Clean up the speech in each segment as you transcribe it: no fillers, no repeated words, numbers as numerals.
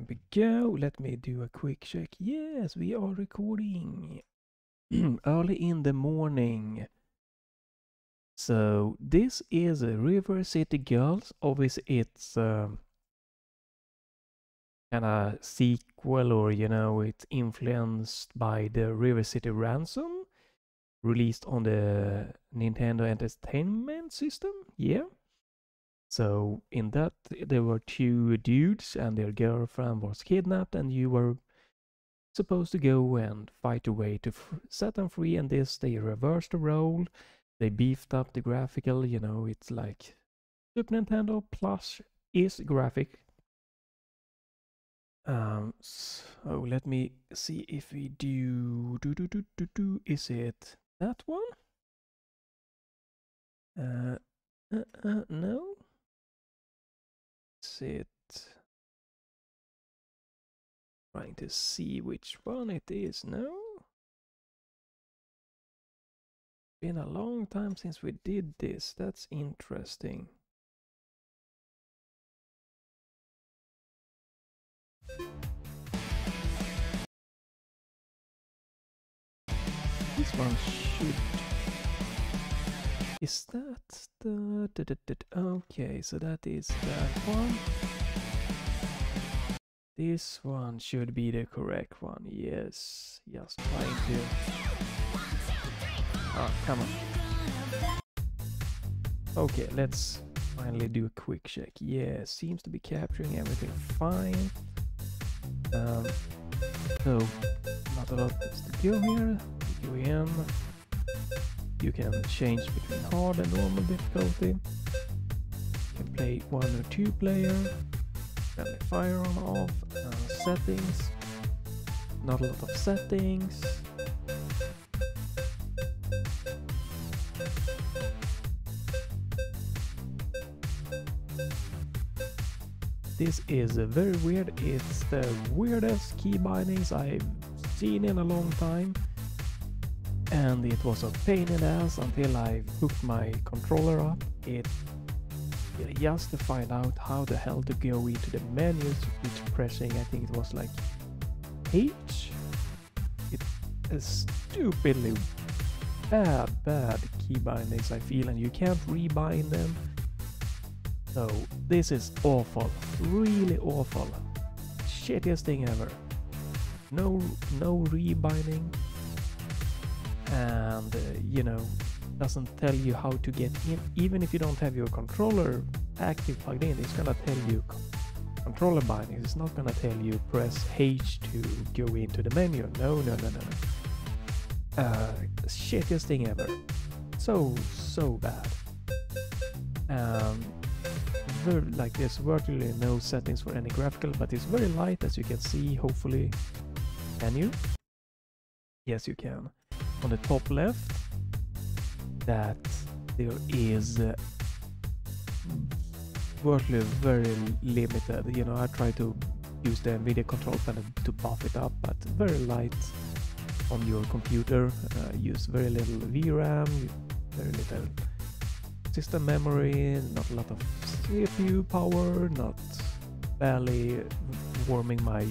There we go. Let me do a quick check. Yes, we are recording early in the morning. So this is a River City Girls. Obviously, it's kind of sequel, or it's influenced by the River City Ransom, released on the Nintendo Entertainment System. Yeah. So in that, there were two dudes and their girlfriend was kidnapped, and you were supposed to go and fight your way to set them free. And this, they reversed the role. They beefed up the graphical, it's like Super Nintendo plus is graphic. So let me see if we do. Is it that one? No. Is it? Trying to see which one it is. No. Been a long time since we did this. That's interesting. This one should. Is that the okay, so that is that one. This one should be the correct one. Yes, just trying to. Oh, come on. Okay, let's finally do a quick check. Yeah, seems to be capturing everything fine. So not a lot to go here. Go in. You can change between hard and normal difficulty. You can play 1 or 2 player. Friendly fire on off. Settings. Not a lot of settings. This is very weird. It's the weirdest key bindings I've seen in a long time. And it was a pain in the ass until I hooked my controller up. Just to find out how the hell to go into the menus, which pressing, I think it was like H. It is stupidly bad key bindings, I feel, and you can't rebind them. So this is awful, really awful. Shittiest thing ever. No rebinding. And doesn't tell you how to get in. Even if you don't have your controller active plugged in, it's gonna tell you controller bindings. It's not gonna tell you press H to go into the menu. No. Shittiest thing ever. So bad. Like there's virtually no settings for any graphical, but it's very light, as you can see. Hopefully, can you? Yes, you can. On the top left, that there is virtually very limited. I try to use the NVIDIA control panel to buff it up, but very light on your computer. Use very little VRAM, very little system memory, not a lot of CPU power, not barely warming my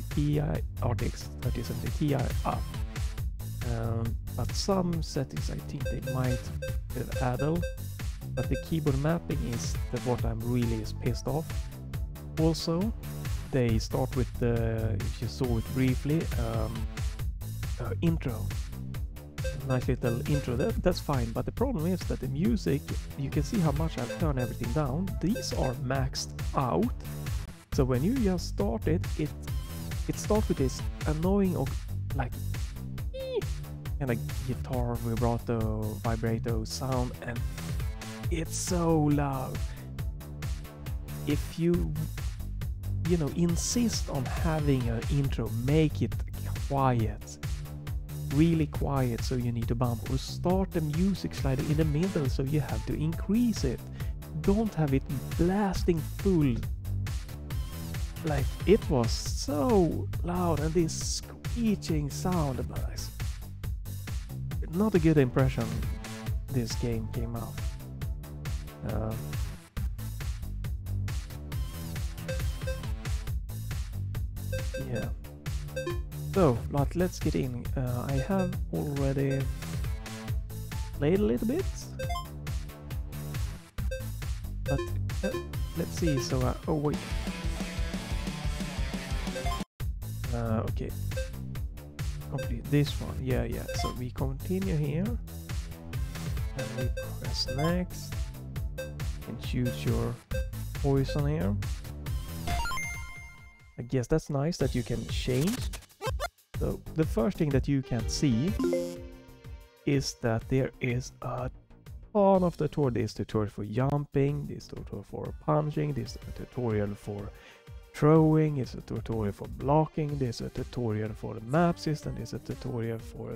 RTX 3070 Ti up. But some settings I think they might have added, but the keyboard mapping is what I'm really pissed off. Also, they start with the, if you saw it briefly, intro. Nice little intro. That's fine, but the problem is that the music, you can see how much I've turned everything down. These are maxed out, so when you just start it starts with this annoying like kind of guitar vibrato sound, and it's so loud. If you insist on having an intro, make it quiet, really quiet, so you need to bump, or start the music slider in the middle so you have to increase it. Don't have it blasting full. Like, it was so loud, and this screeching sound. Not a good impression this game came out. Yeah. So, let's get in. I have already played a little bit, but let's see. So, oh wait. Okay. Complete this one. Yeah. So we continue here, and we press next, and choose your poison here. I guess that's nice that you can change. So the first thing that you can see is that there is a ton of tutorial. This tutorial for jumping, this tutorial for punching, this tutorial for throwing, it's a tutorial for blocking, there's a tutorial for the map system, there's a tutorial for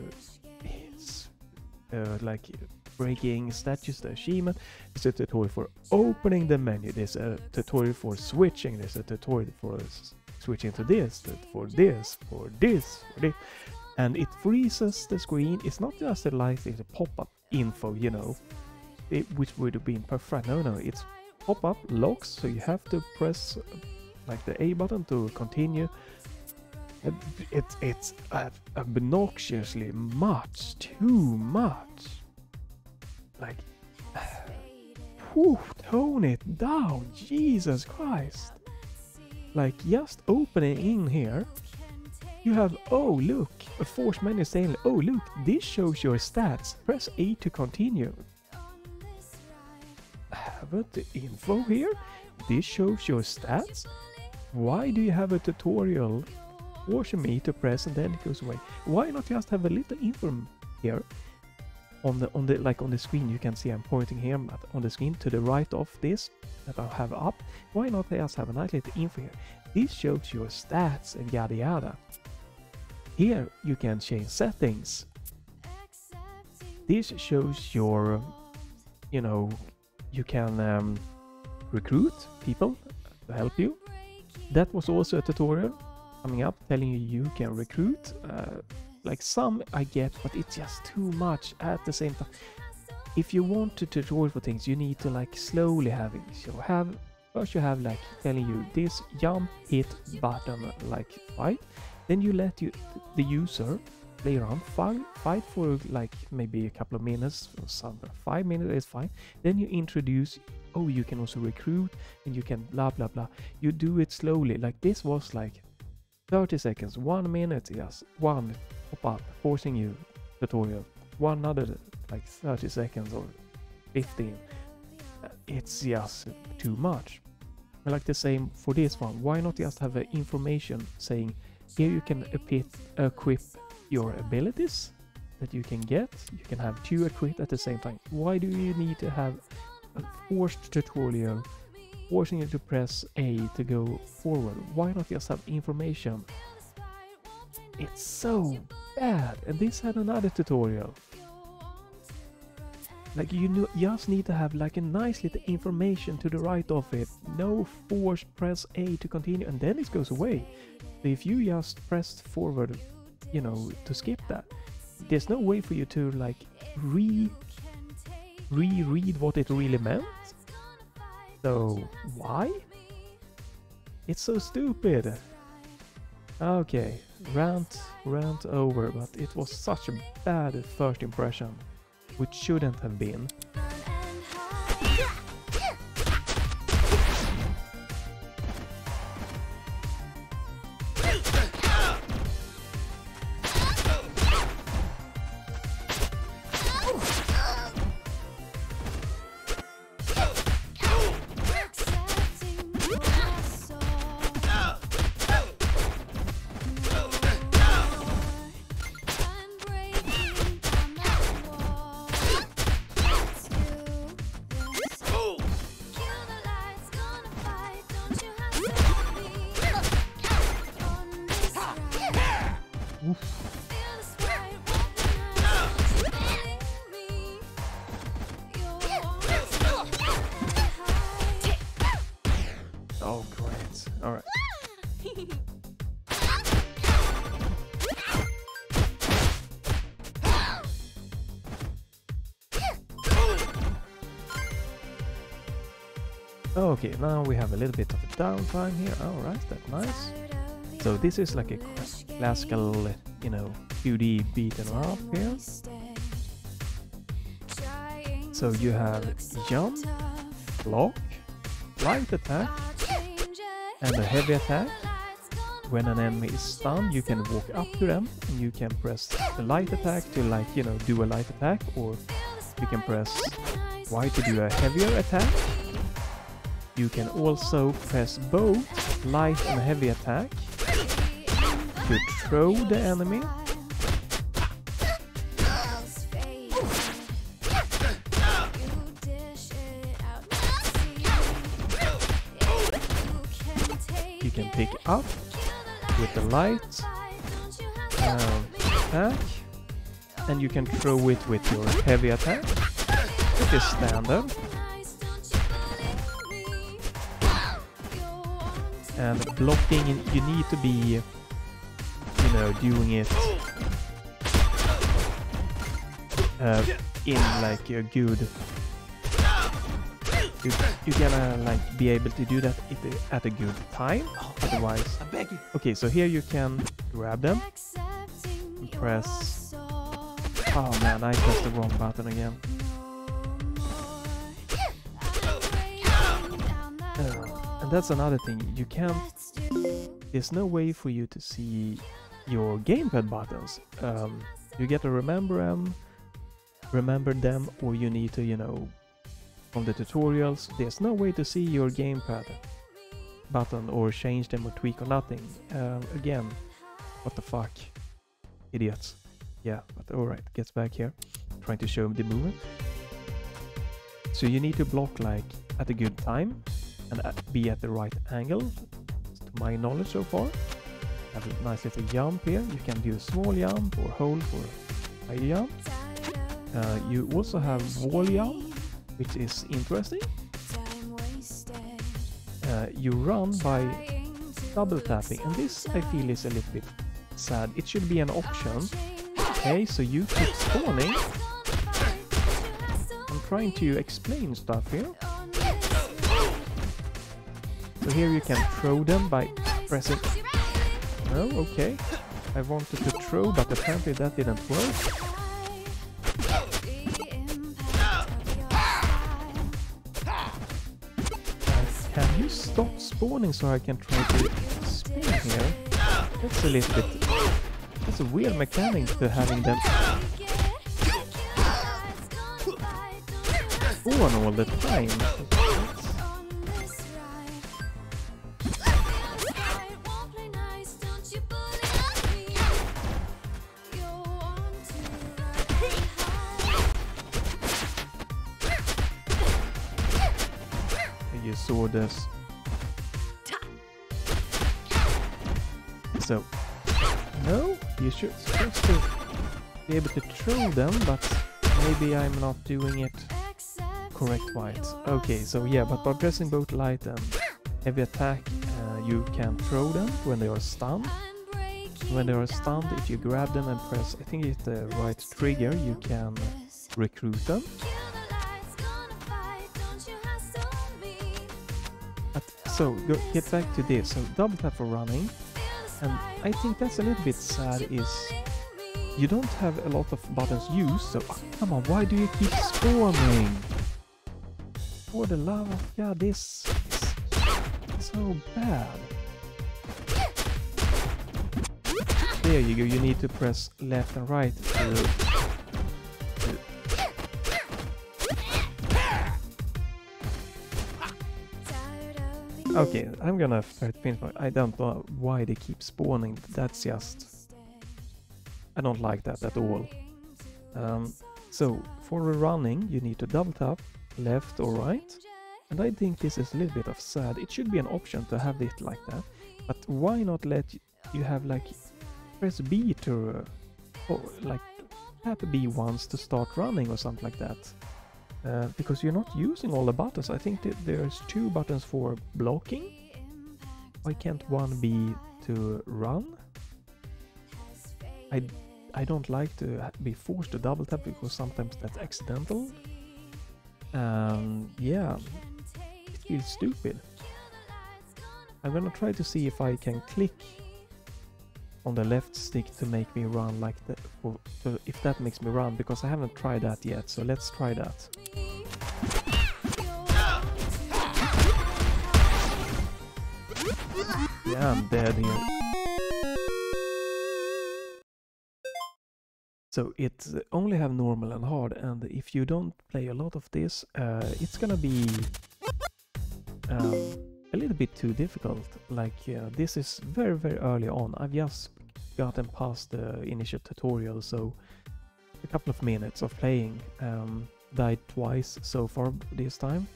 like breaking statues, the achievement, there's a tutorial for opening the menu, there's a tutorial for switching, there's a tutorial for switching to this, for this, for this, for this, and it freezes the screen. It's not just like it's a pop-up info, you know, which would have been perfect. No, it's pop-up locks, so you have to press like the A button to continue. It's obnoxiously much, too much. Like, whew, tone it down, Jesus Christ. Like, just opening in here, you have, oh look, a force menu saying, oh look, this shows your stats, press A to continue. Haven't the info here? This shows your stats? Why do you have a tutorial forcing me to press and then it goes away? Why not just have a little info here on the screen? You can see I'm pointing here, but on the screen to the right of this that I have up. Why not just have a nice little info here? This shows your stats and yada yada. Here you can change settings. This shows your, you know, you can recruit people to help you. That was also a tutorial coming up telling you can recruit. Like some I get, but it's just too much at the same time. If you want to tutorial for things, you need to like slowly have it. So first you have like telling you this jump, hit button, like fight. Then you let the user play around, fight for like maybe a couple of minutes, or some 5 minutes is fine. Then you introduce, oh, you can also recruit, and you can blah blah blah. You do it slowly. Like this was like 30 seconds, 1 minute, yes, one pop up forcing you tutorial, one another like 30 seconds or 15. It's just too much. I like the same for this one. Why not just have information saying here you can equip your abilities that you can get. You can have 2 equipped at the same time. Why do you need to have a forced tutorial forcing you to press A to go forward? Why not just have information? It's so bad. And this had another tutorial. Like you just need to have like a nice little information to the right of it. No force, press A to continue, and then it goes away. So if you just pressed forward, you know, to skip that, there's no way for you to like reread what it really meant. So why? It's so stupid. Okay, rant over, but it was such a bad first impression, which shouldn't have been. Oh, great. All right. Okay, now we have a little bit of a downtime here. All right, that's nice. So this is like a classical, you know, 2D beat 'em up here. So you have jump, block, light attack, and a heavy attack. When an enemy is stunned, you can walk up to them and you can press the light attack to, like, you know, do a light attack, or you can press Y to do a heavier attack. You can also press both light and heavy attack to throw the enemy. You can pick up with the light attack, and you can throw it with your heavy attack. It is standard. And blocking, you need to be, you know, doing it in like a good. You're gonna like be able to do that at a good time. Otherwise, I beg you. Okay, so here you can grab them and press. Oh man, I pressed the wrong button again. And that's another thing. You can't. There's no way for you to see your gamepad buttons. You get to remember them, or you need to, you know, from the tutorials. There's no way to see your gamepad button or change them or tweak or nothing. Again, what the fuck, idiots. Yeah, but all right, gets back here, trying to show the movement. So you need to block like at a good time and be at the right angle, to my knowledge so far. Have a nice little jump here. You can do a small jump or hold for a high jump. You also have wall jump, which is interesting. You run by double tapping, and this I feel is a little bit sad. It should be an option. Okay, so you keep spawning. I'm trying to explain stuff here. So here you can throw them by pressing. No, okay. I wanted to throw, but apparently that didn't work. Can you stop spawning so I can try to spin here? That's a little bit... That's a weird mechanic to having them spawn all the time. You saw this. So, no, you should supposed to be able to throw them, but maybe I'm not doing it correct-wise. Okay, so yeah, but by pressing both light and heavy attack, you can throw them when they are stunned. When they are stunned, if you grab them and press, I think it's the right trigger, you can recruit them. So, get back to this. So, double tap for running. And I think that's a little bit sad is you don't have a lot of buttons used. So, oh, come on, why do you keep spawning? For the love of God, this is so bad. There you go, you need to press left and right to okay, I'm gonna start pinpoint. I don't know why they keep spawning. That's just... I don't like that at all. So, for running, you need to double tap left or right. And I think this is a little bit of sad. It should be an option to have it like that. But why not let you have like... Press B to... or like tap B once to start running or something like that. Because you're not using all the buttons. I think that there's 2 buttons for blocking. Why can't one be to run? I don't like to be forced to double tap because sometimes that's accidental. Yeah, it feels stupid. I'm gonna try to see if I can click on the left stick to make me run like that, if that makes me run, because I haven't tried that yet, so let's try that. Yeah, I'm dead here. So it only have normal and hard, and if you don't play a lot of this, it's gonna be a little bit too difficult. Like this is very, very early on. I've just gotten past the initial tutorial, so a couple of minutes of playing. Died twice so far this time.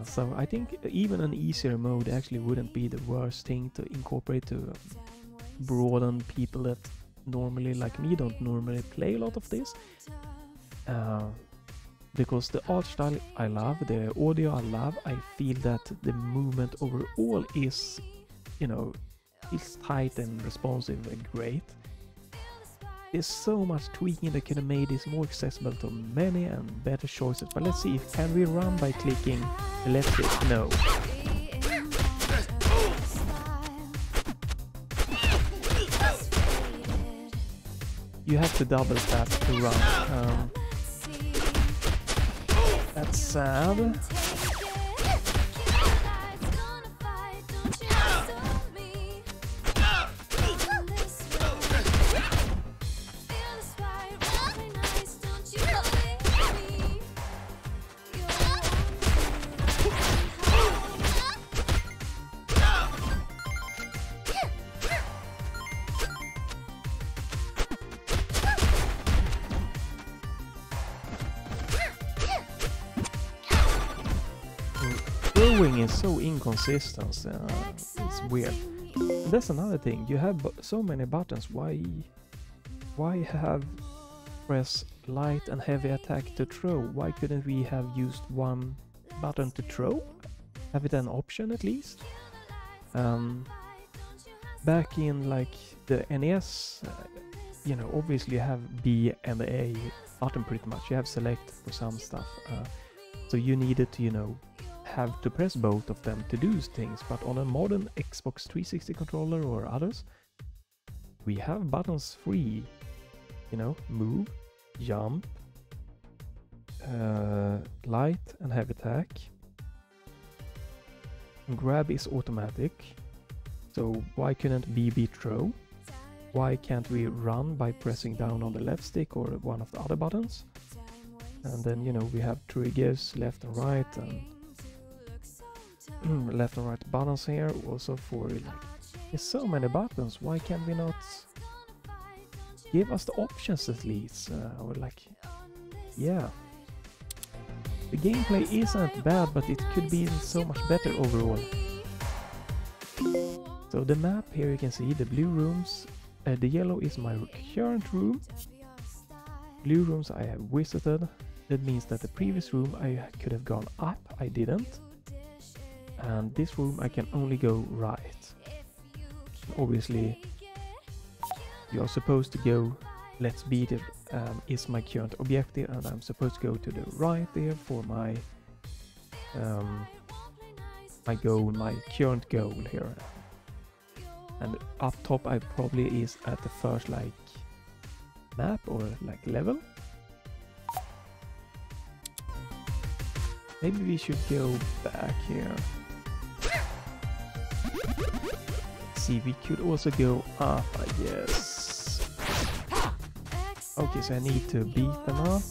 So I think even an easier mode actually wouldn't be the worst thing to incorporate to broaden people that normally, like me, don't normally play a lot of this. Because the art style I love, the audio I love, I feel that the movement overall is, you know, is tight and responsive and great. There's so much tweaking that could have made this more accessible to many and better choices. But let's see, can we run by clicking the left stick? No. You have to double tap to run. That's sad. Throwing is so inconsistent, it's weird. And that's another thing, you have so many buttons, why have press light and heavy attack to throw? Why couldn't we have used one button to throw? Have it an option at least? Back in like the NES, you know, obviously you have B and A button pretty much, you have select for some stuff, so you needed to, you know, have to press both of them to do things. But on a modern Xbox 360 controller or others, we have buttons free, you know, move, jump, light and heavy attack, grab is automatic, so why couldn't B be throw? Why can't we run by pressing down on the left stick or one of the other buttons? And then, you know, we have triggers left and right, and left and right buttons here also for, like, there's so many buttons. Why can we not give us the options at least? Or like, yeah, the gameplay isn't bad, but it could be so much better overall. So the map here, you can see the blue rooms, the yellow is my current room, blue rooms I have visited. That means that the previous room I could have gone up, I didn't. And this room I can only go right. Obviously you're supposed to go, let's beat it, is my current objective, and I'm supposed to go to the right there for my my goal, my current goal here. And up top I probably is at the first like map or like level. Maybe we should go back here. See, we could also go up, I guess. Okay, so I need to beat them up.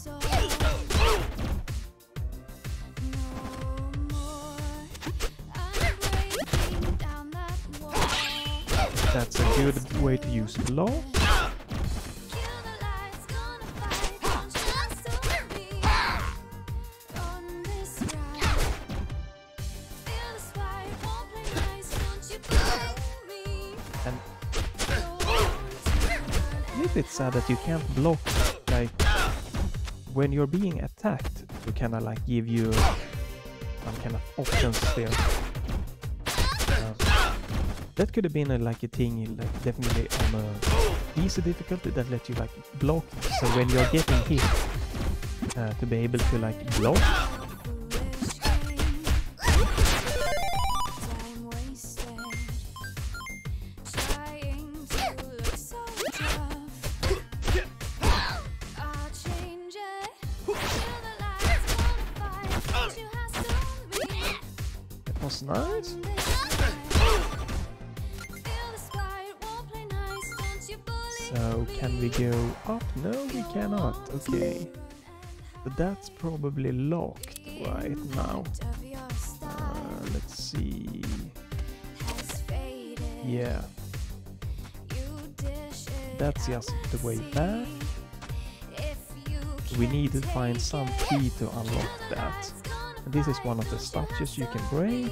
That's a good way to use blow. It's sad that you can't block, like when you're being attacked, to kind of like give you some kind of options there. That could have been like a thing, like definitely on a easy difficulty that lets you like block, so when you're getting hit, to be able to like block. nice. So, can we go up? No, we cannot. Okay. But that's probably locked right now. Let's see. Yeah. That's just the way back. We need to find some key to unlock that. And this is one of the statues you can break.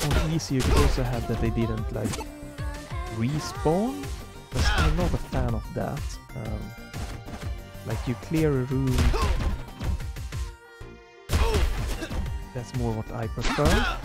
And on easy you could also have that they didn't like respawn, but I'm not a fan of that. Like you clear a room. That's more what I prefer.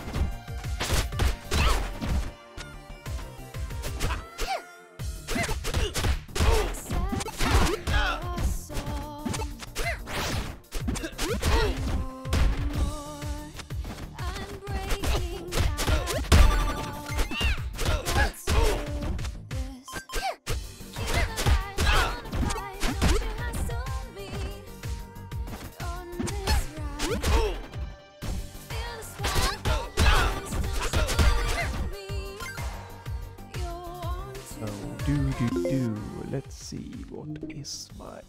Let's see, what is my...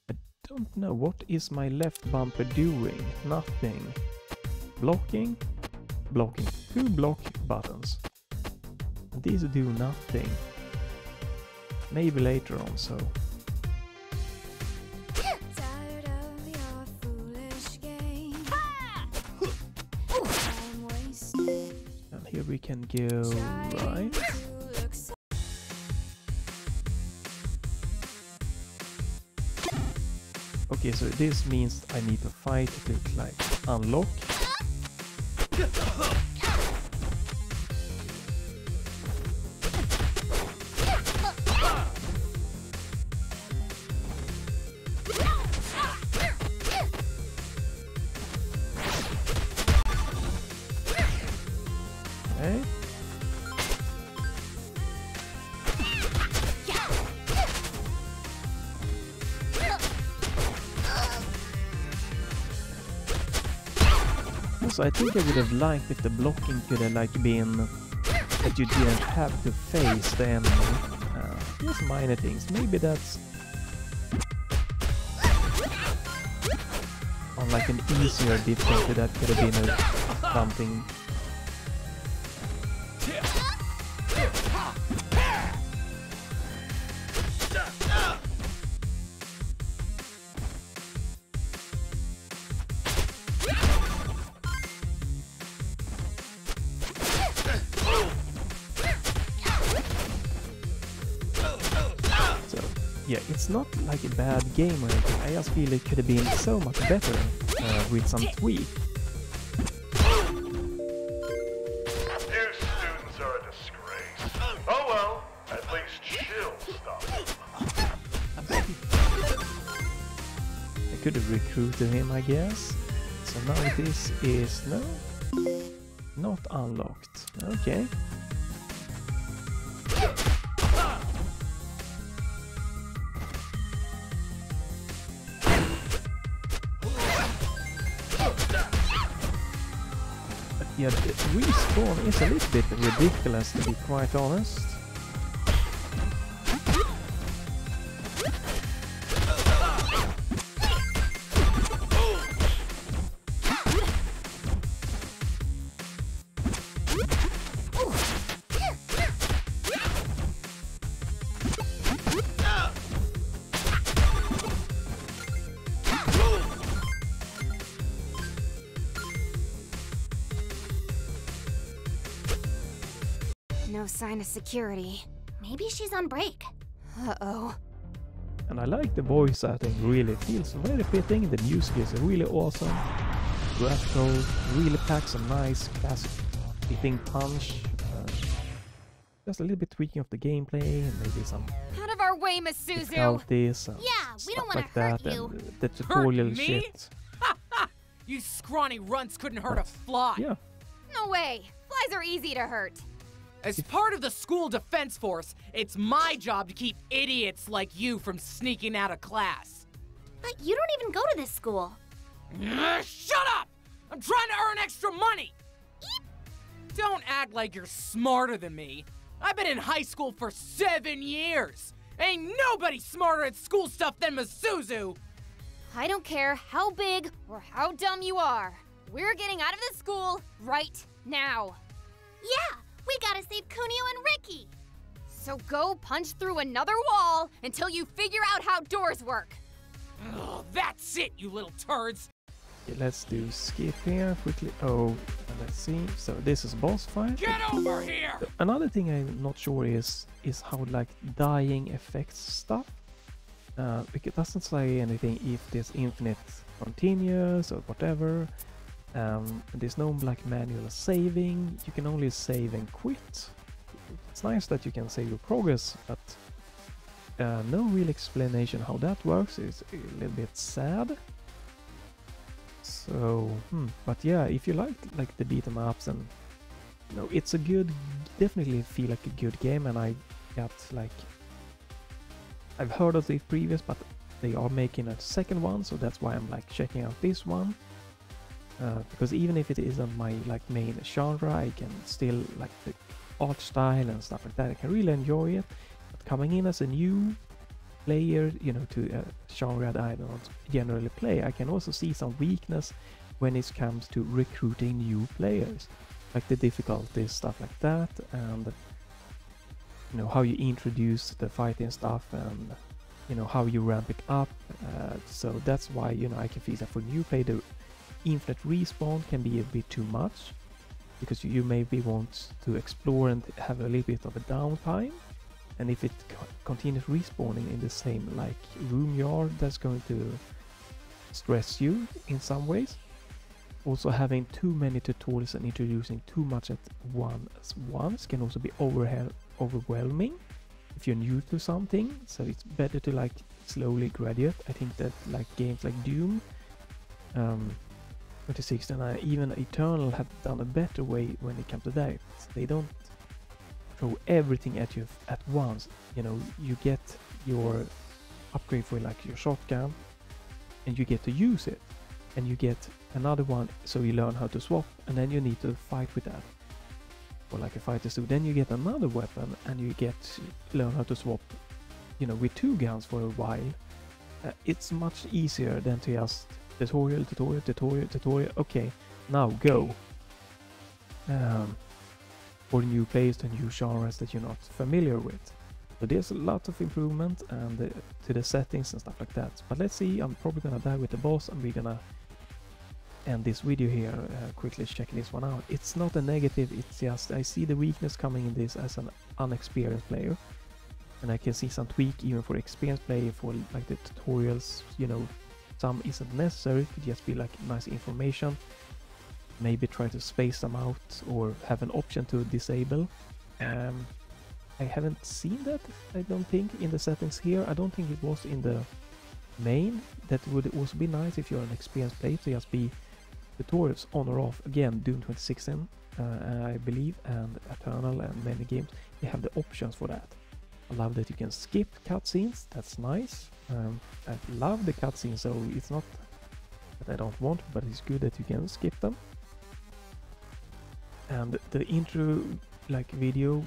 I don't know, what is my left bumper doing? Nothing. Blocking? Blocking. 2 block buttons. These do nothing. Maybe later on, so... And here we can go right. Okay, so this means I need to fight to like unlock. Okay. So I think I would have liked if the blocking could have like been that you didn't have to face the enemy. Just minor things. Maybe that's on like an easier difficulty that could have been something. Yeah, it's not like a bad game or anything. I just feel it could have been so much better with some tweak. You students are a disgrace. Oh well, at least chill stuff. I could have recruited him, I guess. So now this is no, not unlocked. Okay. Yeah, the respawn is a little bit ridiculous, to be quite honest. No sign of security. Maybe she's on break. Uh-oh. And I like the voice acting, really. It feels very fitting. The music is really awesome. Graphical, really packs a nice classic hitting punch. Just a little bit tweaking of the gameplay and maybe some Out of our way, Miss Suzu. difficulties and Yeah, we don't stuff wanna like hurt that. you. And the tutorial Hurt me? shit. You scrawny runts couldn't hurt a fly. Yeah. No way. Flies are easy to hurt. As part of the school defense force, it's my job to keep idiots like you from sneaking out of class. But you don't even go to this school. Shut up! I'm trying to earn extra money! Eep. Don't act like you're smarter than me. I've been in high school for 7 years. Ain't nobody smarter at school stuff than Masuzu! I don't care how big or how dumb you are. We're getting out of this school right now. Yeah, we gotta save Kunio and Ricky. So go punch through another wall until you figure out how doors work. Ugh, that's it, you little turds! Okay, let's do skip here quickly. Oh, and let's see. So this is boss fight. Get over here! Another thing I'm not sure is how like dying affects stuff. It doesn't say anything if there's infinite continuous or whatever. There's no like manual saving. You can only save and quit. It's nice that you can save your progress, but no real explanation how that works. It's a little bit sad. So, but yeah, if you like the beat 'em ups, and you know, it's a good, definitely feel like a good game, and I got like, I've heard of the previous, but they are making a second one, so that's why I'm like checking out this one. Because even if it isn't my like main genre, I can still like the art style and stuff like that. I can really enjoy it. But coming in as a new player, you know, to a genre that I don't generally play, I can also see some weakness when it comes to recruiting new players, like the difficulties, stuff like that, and you know how you introduce the fighting stuff, and you know how you ramp it up. So that's why, you know, I can feel that for new player the infinite respawn can be a bit too much, because you maybe want to explore and have a little bit of a downtime, and if it continues respawning in the same like room yard, that's going to stress you in some ways. Also, having too many tutorials and introducing too much at once can also be overwhelming if you're new to something, so it's better to like slowly graduate. I think that like games like Doom 2016 and even Eternal have done a better way when it comes to that. They don't throw everything at you at once. You know, you get your upgrade for like your shotgun and you get to use it, and you get another one, so you learn how to swap, and then you need to fight with that, or like a fighter suit. Then you get another weapon and you get learn how to swap, you know, with 2 guns for a while. It's much easier than to just tutorial. Okay, now go. For new players to new genres that you're not familiar with. So there's a lot of improvement and to the settings and stuff like that. But let's see, I'm probably gonna die with the boss, and we're gonna end this video here, quickly checking this one out. It's not a negative, it's just I see the weakness coming in this as an unexperienced player, and I can see some tweak even for experienced player for like the tutorials. You know, some isn't necessary, it could just be like nice information. Maybe try to space them out or have an option to disable. I haven't seen that, I don't think, in the settings here. I don't think it was in the main. That would also be nice if you're an experienced player to just be tutorials on or off. Again, Doom 2016, I believe, and Eternal and many games, they have the options for that. I love that you can skip cutscenes, that's nice. I love the cutscenes, so it's not that I don't want, but it's good that you can skip them. And the intro like video,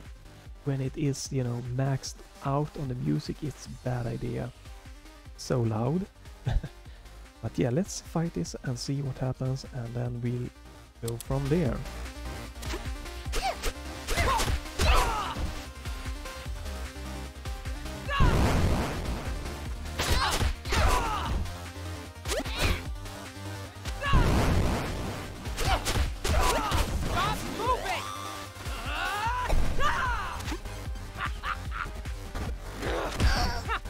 when it is, you know, maxed out on the music, it's a bad idea. So loud. But yeah, let's fight this and see what happens, and then we'll go from there.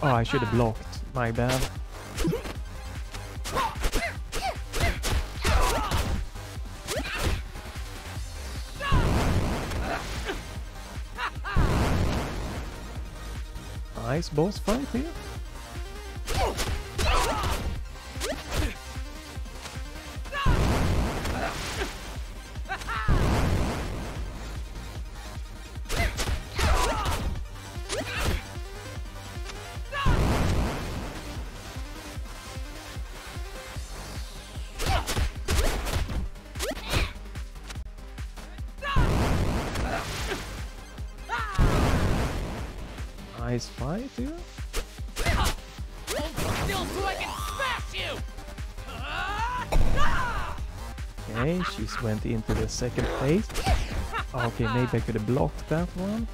Oh, I should have blocked. My bad. Nice boss fight here. nice fight here. Still so I can smash you! Okay, she's went into the second phase. Okay, maybe I could have blocked that one.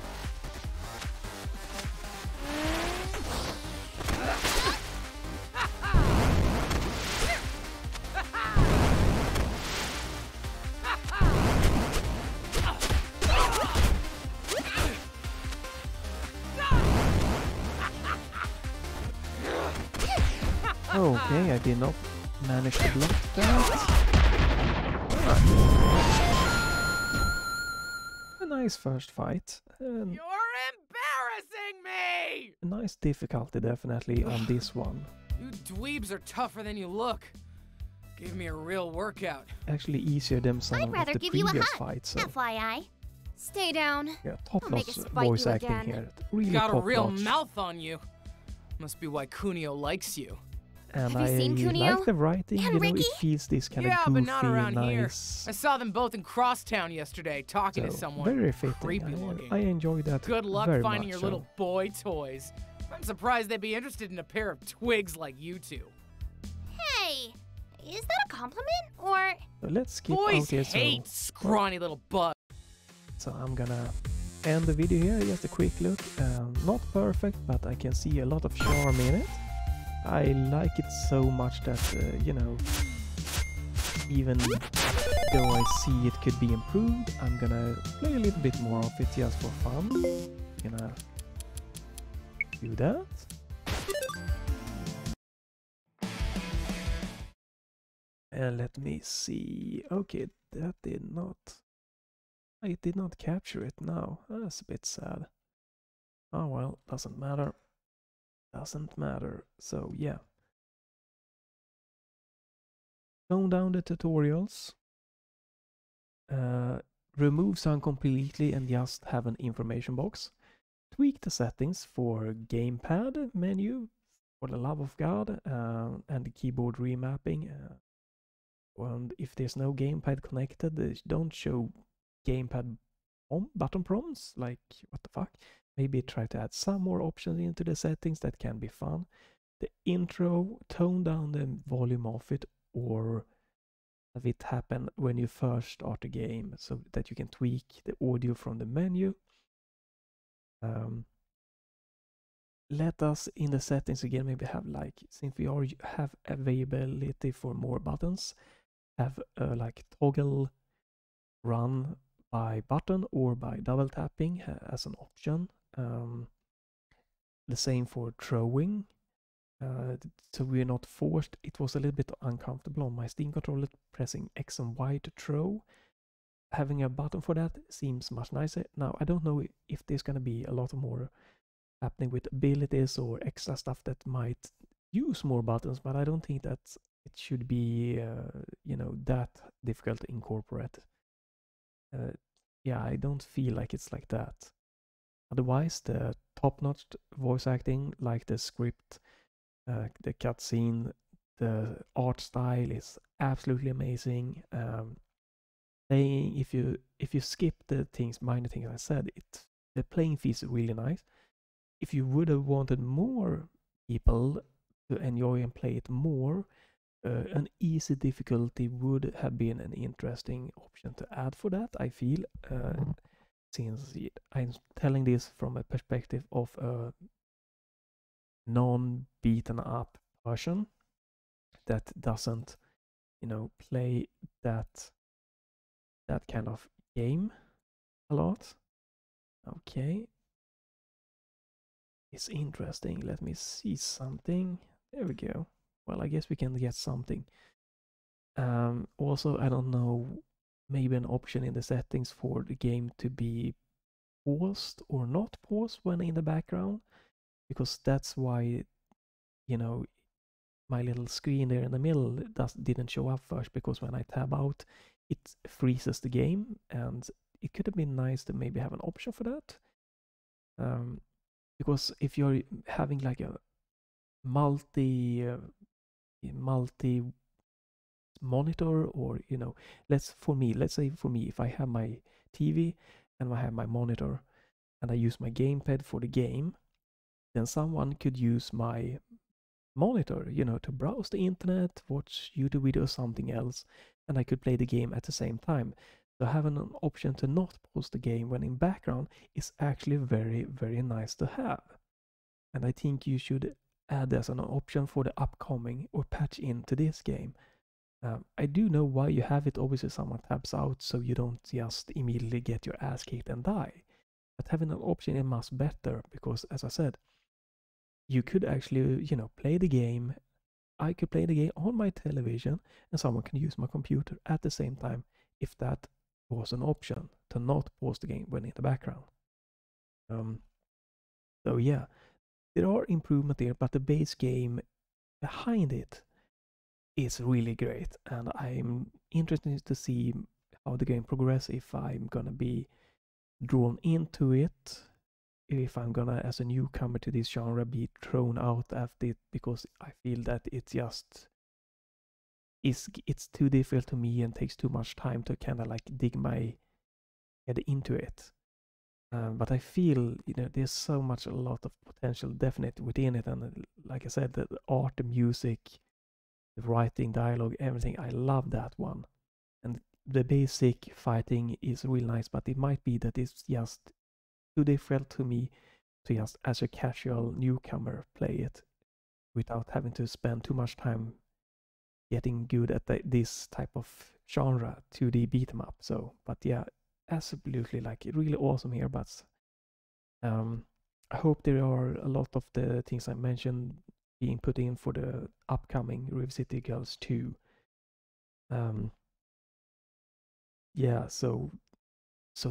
Okay, I did not manage to block that. A nice first fight. And You're embarrassing me! a nice difficulty definitely on this one. You dweebs are tougher than you look. Gave me a real workout. Actually easier than some I'd of rather the give you a previous hug. fights. So FYI. Stay down. yeah, I'll make top-notch us fight voice you acting again. here. Really Got a top-notch. real mouth on you. Must be why Kunio likes you. And Have you seen I Kunio? like the writing, And you know, Ricky? it feels this kind Yeah, of but goofy, not around here. nice. I saw them both in Crosstown yesterday talking to So, someone. very fitting. Creepy looking. I enjoy that. Good luck very finding much, your so. little boy toys. I'm surprised they'd be interested in a pair of twigs like you two. Hey, is that a compliment or? So let's skip Boys out here. hate scrawny little bugs. So I'm gonna end the video here. Just a quick look. Not perfect, but I can see a lot of charm in it. I like it so much that you know, even though I see it could be improved, I'm gonna play a little bit more of it just for fun. Gonna do that. And let me see. Okay, that did not. I did not capture it now. That's a bit sad. Oh well, doesn't matter. Doesn't matter. So yeah. Tone down the tutorials. Remove some completely and just have an information box. Tweak the settings for gamepad menu, for the love of God, and the keyboard remapping. And if there's no gamepad connected, don't show gamepad button prompts. Like, what the fuck? Maybe try to add some more options into the settings. That can be fun. The intro, tone down the volume of it, or have it happen when you first start the game so that you can tweak the audio from the menu. Let us in the settings again maybe have, like, since we have availability for more buttons, have like toggle run by button or by double tapping as an option. The same for throwing, so we're not forced. It was a little bit uncomfortable on my Steam controller pressing X and Y to throw. Having a button for that seems much nicer. Now I don't know if there's going to be a lot more happening with abilities or extra stuff that might use more buttons, but I don't think that it should be you know, that difficult to incorporate. Yeah, I don't feel like it's like that. Otherwise, the top-notch voice acting, like the script, the cutscene, the art style is absolutely amazing. Playing, if you skip the minor things I said, the playing feels really nice. If you would have wanted more people to enjoy and play it more, an easy difficulty would have been an interesting option to add for that, I feel. Since I'm telling this from a perspective of a non-beaten up person that doesn't, you know, play that kind of game a lot. Okay, it's interesting. Let me see something. There we go. Well, I guess we can get something. Also, I don't know, maybe an option in the settings for the game to be paused or not paused when in the background, because that's why, you know, my little screen there in the middle didn't show up first, because when I tab out it freezes the game, and it could have been nice to maybe have an option for that, because if you're having like a multi monitor, or, you know, let's say for me, if I have my TV and I have my monitor and I use my gamepad for the game, then someone could use my monitor, you know, to browse the internet, watch YouTube videos, or something else, and I could play the game at the same time. So having an option to not pause the game when in background is actually very, very nice to have. And I think you should add as an option for the upcoming or patch into this game. I do know why you have it. Obviously someone taps out so you don't just immediately get your ass kicked and die. But having an option is much better because, as I said, you could actually, you know, play the game. I could play the game on my television and someone can use my computer at the same time if that was an option to not pause the game when in the background. So yeah, there are improvements there, but the base game behind it is really great, and I'm interested to see how the game progresses, if I'm gonna be drawn into it, if I'm gonna, as a newcomer to this genre, be thrown out after it because I feel that it's too difficult to me and takes too much time to kind of like dig my head into it. But I feel, you know, there's a lot of potential definitely within it, and like I said, the art, the music, the writing, dialogue, everything, I love that one. And the basic fighting is really nice, but it might be that it's just too difficult to me to just, as a casual newcomer, play it without having to spend too much time getting good at this type of genre, 2D beat 'em up. So, but yeah, absolutely, like, really awesome here. But I hope there are a lot of the things I mentioned being put in for the upcoming River City Girls 2. Yeah, so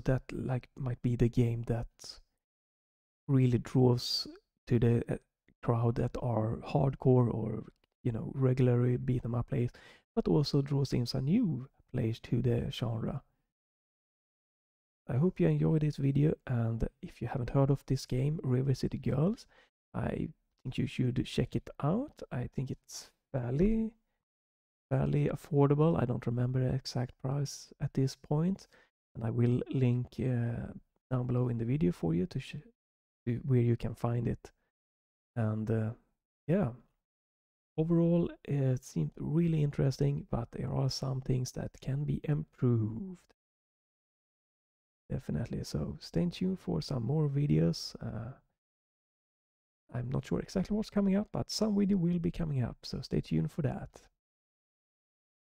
that like might be the game that really draws to the crowd that are hardcore or, you know, regularly beat 'em up players, but also draws in some new players to the genre. I hope you enjoyed this video, and if you haven't heard of this game, River City Girls, I think you should check it out. I think it's fairly affordable. I don't remember the exact price at this point, and I will link down below in the video for you to where you can find it. And yeah, overall it seemed really interesting, but there are some things that can be improved. Definitely. So stay tuned for some more videos. I'm not sure exactly what's coming up, but some video will be coming up, so stay tuned for that.